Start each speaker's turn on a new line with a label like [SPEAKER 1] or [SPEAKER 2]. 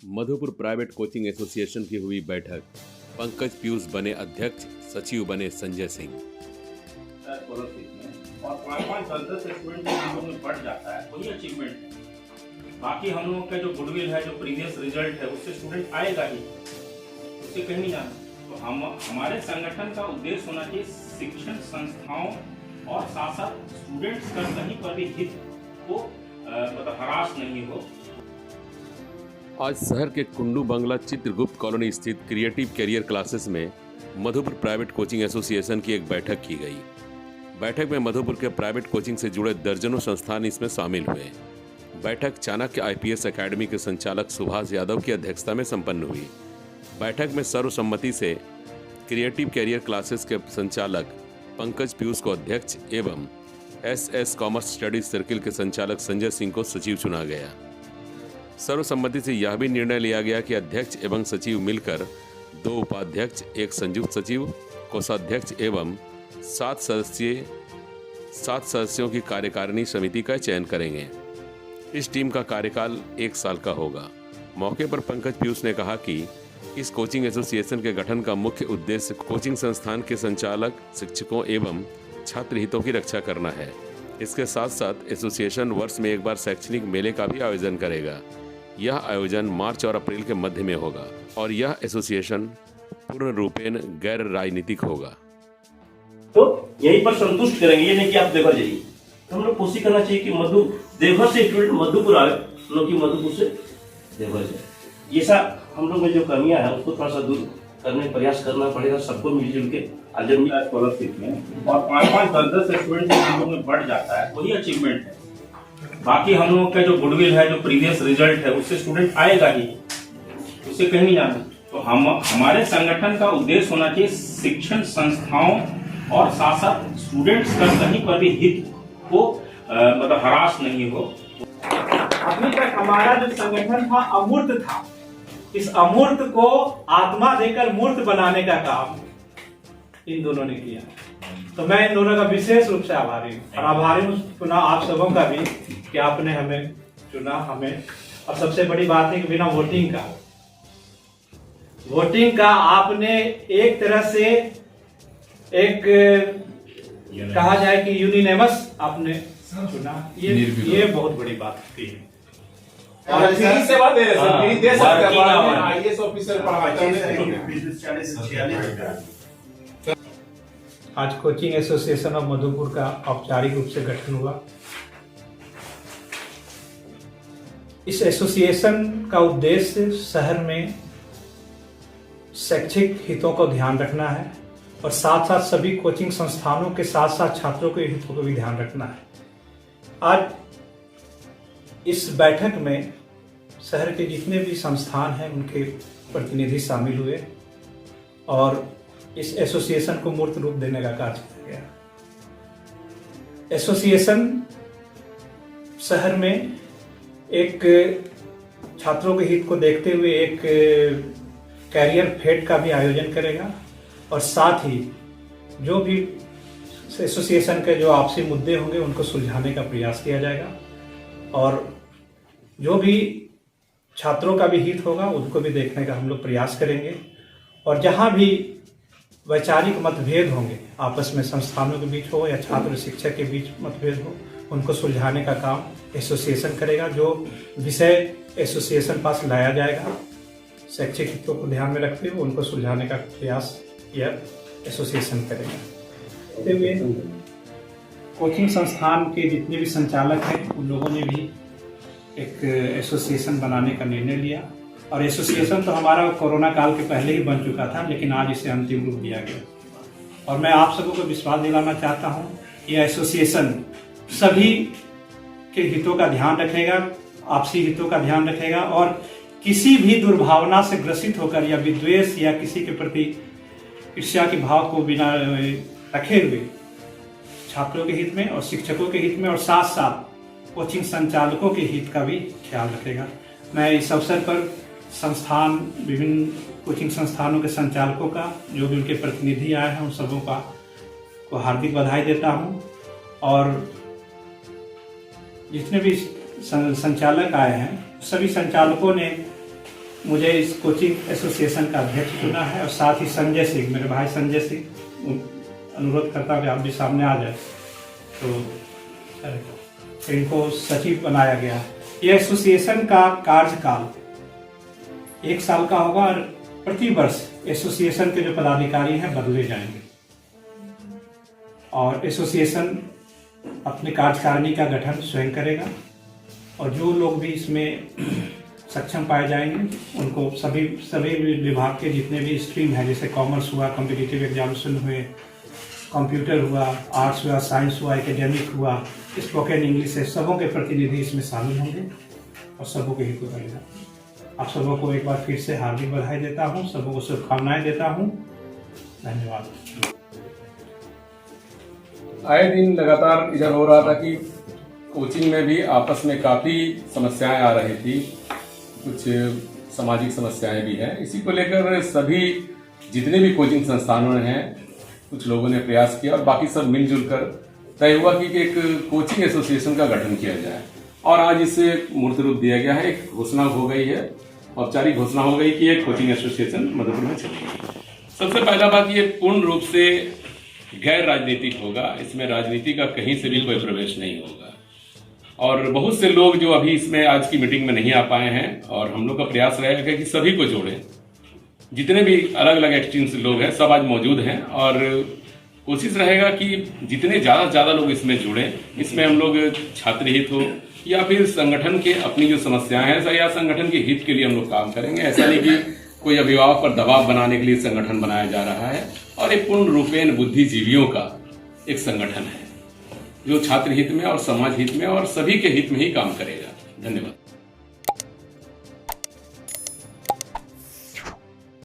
[SPEAKER 1] Madhupur private coaching association की हुई बैठक। पंकज पीयूष बने अध्यक्ष, सचिव बने संजय सिंह।
[SPEAKER 2] और 5-5, 10-10 स्टूडेंट में बढ़ जाता है, वही अचीवमेंट है। बाकी हम लोगों का जो गुडविल है, जो प्रीवियस रिजल्ट है, उससे स्टूडेंट आएगा ही, उससे कहीं नहीं जाना। तो हमारे संगठन का उद्देश्य होना चाहिए शिक्षण संस्थाओं और साथ साथ स्टूडेंट्स का कहीं पर भी हित को मतलब हरास नहीं हो।
[SPEAKER 1] आज शहर के कुंडू बंगला चित्रगुप्त कॉलोनी स्थित क्रिएटिव कैरियर क्लासेस में मधुपुर प्राइवेट कोचिंग एसोसिएशन की एक बैठक की गई। बैठक में मधुपुर के प्राइवेट कोचिंग से जुड़े दर्जनों संस्थान इसमें शामिल हुए। बैठक चाणक्य आईपीएस एकेडमी के संचालक सुभाष यादव की अध्यक्षता में संपन्न हुई। बैठक में सर्वसम्मति से क्रिएटिव कैरियर क्लासेस के संचालक पंकज पीयूष को अध्यक्ष एवं एसएस कॉमर्स स्टडीज सर्किल के संचालक संजय सिंह को सचिव चुना गया। सर्वसम्मति से यह भी निर्णय लिया गया कि अध्यक्ष एवं सचिव मिलकर 2 उपाध्यक्ष, 1 संयुक्त सचिव, कोषाध्यक्ष एवं 7 सदस्यों की कार्यकारिणी समिति का चयन करेंगे। इस टीम का कार्यकाल 1 साल का होगा। मौके पर पंकज पीयूष ने कहा कि इस कोचिंग एसोसिएशन के गठन का मुख्य उद्देश्य कोचिंग संस्थान के संचालक, शिक्षकों एवं छात्र हितों की रक्षा करना है। इसके साथ साथ एसोसिएशन वर्ष में एक बार शैक्षणिक मेले का भी आयोजन करेगा। यह आयोजन मार्च और अप्रैल के मध्य में होगा और यह एसोसिएशन पूर्ण रूपेण गैर राजनीतिक होगा।
[SPEAKER 2] तो यहीं पर संतुष्ट करेंगे, ये नहीं कि आप देवघर जाइए। तो हम लोग कोशिश करना चाहिए कि देवघर से स्टूडेंट मधुपुर आए, लोग की मधुपुर से देवघर जाए। ये सब हम लोग में जो कमियां हैं उसको थोड़ा सा दूर करने का प्रयास करना पड़ेगा सबको मिलजुल के। स्कॉलरशिप में और 5-5, 10-10 स्टूडेंट में बढ़ जाता है, वही अचीवमेंट है। बाकी हम लोगों का जो गुडविल है, जो प्रीवियस रिजल्ट है, उससे स्टूडेंट आएगा ही, उससे कहीं नहीं जाना। तो हमारे संगठन का उद्देश्य होना चाहिए शिक्षण संस्थाओं और साथ साथ स्टूडेंट्स का कहीं पर भी हित को मतलब हरास नहीं हो।
[SPEAKER 3] अभी तक हमारा जो संगठन था अमूर्त था, इस अमूर्त को आत्मा देकर मूर्त बनाने का काम इन दोनों ने किया। तो मैं इन दोनों का विशेष रूप से आभारी हूँ और आभारी हूँ पुनः आप सबों का भी कि आपने हमें चुना। हमें और सबसे बड़ी बात है कि बिना वोटिंग का आपने एक तरह से एक कहा जाए कि यूनिनेमस आपने चुना। ये बहुत बड़ी बात थी।
[SPEAKER 4] और सेवा दे रहे सर, दे सकते हैं, आईएएस ऑफिसर पढ़ाते हैं।
[SPEAKER 3] आज कोचिंग एसोसिएशन ऑफ मधुपुर का औपचारिक रूप से गठन हुआ। इस एसोसिएशन का उद्देश्य शहर में शैक्षिक हितों को ध्यान रखना है और साथ साथ सभी कोचिंग संस्थानों के साथ साथ छात्रों के हितों को भी ध्यान रखना है। आज इस बैठक में शहर के जितने भी संस्थान हैं उनके प्रतिनिधि शामिल हुए और इस एसोसिएशन को मूर्त रूप देने का कार्य किया गया। एसोसिएशन शहर में एक छात्रों के हित को देखते हुए एक कैरियर फेट का भी आयोजन करेगा और साथ ही जो भी एसोसिएशन के जो आपसी मुद्दे होंगे उनको सुलझाने का प्रयास किया जाएगा और जो भी छात्रों का भी हित होगा उनको भी देखने का हम लोग प्रयास करेंगे। और जहाँ भी वैचारिक मतभेद होंगे आपस में संस्थानों के बीच हो या छात्र शिक्षक के बीच मतभेद हो, उनको सुलझाने का काम एसोसिएशन करेगा। जो विषय एसोसिएशन पास लाया जाएगा शैक्षिक हितों को ध्यान में रखते हुए उनको सुलझाने का प्रयास यह एसोसिएशन करेगा। कोचिंग संस्थान के जितने भी संचालक हैं उन लोगों ने भी एक एसोसिएशन बनाने का निर्णय लिया और एसोसिएशन तो हमारा कोरोना काल के पहले ही बन चुका था, लेकिन आज इसे अंतिम रूप दिया गया। और मैं आप सबों को विश्वास दिलाना चाहता हूँ यह एसोसिएशन सभी के हितों का ध्यान रखेगा, आपसी हितों का ध्यान रखेगा और किसी भी दुर्भावना से ग्रसित होकर या विद्वेष या किसी के प्रति ईर्ष्या के भाव को बिना रखे हुए छात्रों के हित में और शिक्षकों के हित में और साथ साथ कोचिंग संचालकों के हित का भी ख्याल रखेगा। मैं इस अवसर पर संस्थान, विभिन्न कोचिंग संस्थानों के संचालकों का, जो भी उनके प्रतिनिधि आए हैं उन सबों को हार्दिक बधाई देता हूं और जितने भी संचालक आए हैं सभी संचालकों ने मुझे इस कोचिंग एसोसिएशन का अध्यक्ष चुना है और साथ ही संजय सिंह, मेरे भाई संजय सिंह, अनुरोध करता हूँ कि आप भी सामने आ जाए। तो इनको सचिव बनाया गया। ये एसोसिएशन का कार्यकाल 1 साल का होगा और प्रति वर्ष एसोसिएशन के जो पदाधिकारी हैं बदले जाएंगे और एसोसिएशन अपने कार्यकारिणी का गठन स्वयं करेगा और जो लोग भी इसमें सक्षम पाए जाएंगे उनको सभी विभाग के जितने भी स्ट्रीम है, जैसे कॉमर्स हुआ, कॉम्पिटिटिव एग्जामिनेशन हुए, कंप्यूटर हुआ, आर्ट्स हुआ, साइंस हुआ, एकेडमिक हुआ, स्पोकन इंग्लिश है, सबों के प्रतिनिधि इसमें शामिल होंगे और सबों के हित को करेगा। आप सबों को एक बार फिर से हार्दिक बधाई देता हूँ, सबों को शुभकामनाएं देता हूँ। धन्यवाद।
[SPEAKER 5] आए दिन लगातार इधर हो रहा था कि कोचिंग में भी आपस में काफी समस्याएं आ रही थी, कुछ सामाजिक समस्याएं भी हैं। इसी को लेकर सभी जितने भी कोचिंग संस्थानों हैं, कुछ लोगों ने प्रयास किया और बाकी सब मिलजुल कर तय हुआ कि एक कोचिंग एसोसिएशन का गठन किया जाए और आज इसे मूर्त रूप दिया गया है। एक घोषणा हो गई है, औपचारिक घोषणा हो गई कि एक कोचिंग एसोसिएशन मधुपुर में चलेगी। सबसे पहला बात, ये पूर्ण रूप से गैर राजनीतिक होगा, इसमें राजनीति का कहीं से भी कोई प्रवेश नहीं होगा और बहुत से लोग जो अभी इसमें आज की मीटिंग में नहीं आ पाए हैं और हम लोग का प्रयास रहेगा कि सभी को जोड़ें। जितने भी अलग अलग एक्सट्रीम से लोग हैं सब आज मौजूद हैं और कोशिश रहेगा कि जितने ज्यादा से ज्यादा लोग इसमें जुड़ें। इसमें हम लोग छात्र हित हो या फिर संगठन के अपनी जो समस्याएं हैं या संगठन के हित के लिए हम लोग काम करेंगे। ऐसा नहीं कि कोई अभिभावक पर दबाव बनाने के लिए संगठन बनाया जा रहा है और एक पूर्ण रूपेण बुद्धिजीवियों का एक संगठन है जो छात्र हित में और समाज हित में और सभी के हित में ही काम करेगा। धन्यवाद।